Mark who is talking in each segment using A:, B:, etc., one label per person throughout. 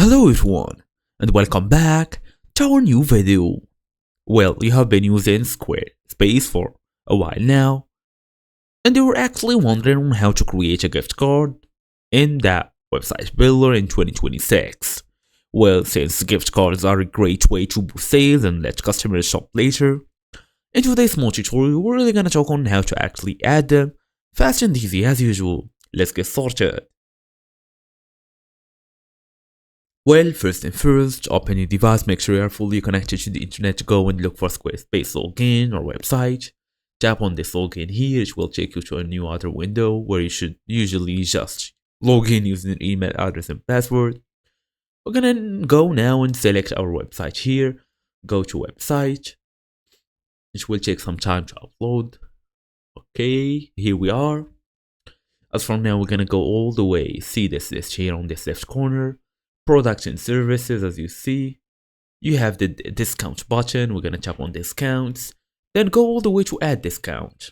A: Hello everyone, and welcome back to our new video. Well, you have been using Squarespace for a while now, and you were actually wondering how to create a gift card in that website builder in 2026. Well, since gift cards are a great way to boost sales and let customers shop later, in today's small tutorial, we're really gonna talk on how to actually add them fast and easy as usual. Let's get started. Well, first and first, open your device, make sure you are fully connected to the internet, go and look for Squarespace login or website. Tap on this login here, it will take you to a new other window where you should usually just log in using your email address and password. We're gonna go now and select our website here, go to website. It will take some time to upload. Okay, here we are. As from now, we're gonna go all the way, see this list here on this left corner. Products and services, as you see, you have the discount button. We're gonna tap on discounts, then go all the way to add discount.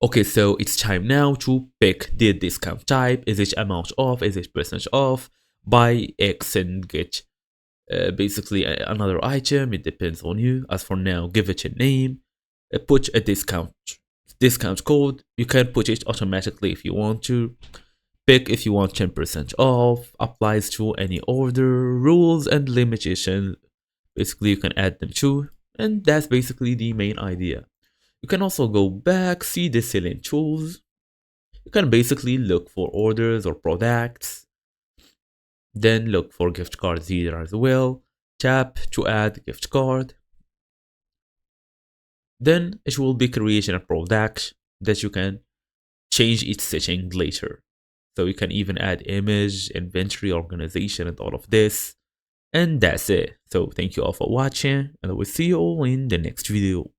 A: Okay, so it's time now to pick the discount type. Is it amount off? Is it percentage off? Buy X and get basically another item. It depends on you. As for now, give it a name. Put a discount code. You can put it automatically if you want to. Pick if you want 10% off, applies to any order, rules and limitations. Basically, you can add them too, and that's basically the main idea. You can also go back, see the selling tools. You can basically look for orders or products, then look for gift cards here as well. Tap to add gift card. Then it will be creating a product that you can change its setting later. So you can even add image, inventory, organization, and all of this. And that's it. So thank you all for watching, and I will see you all in the next video.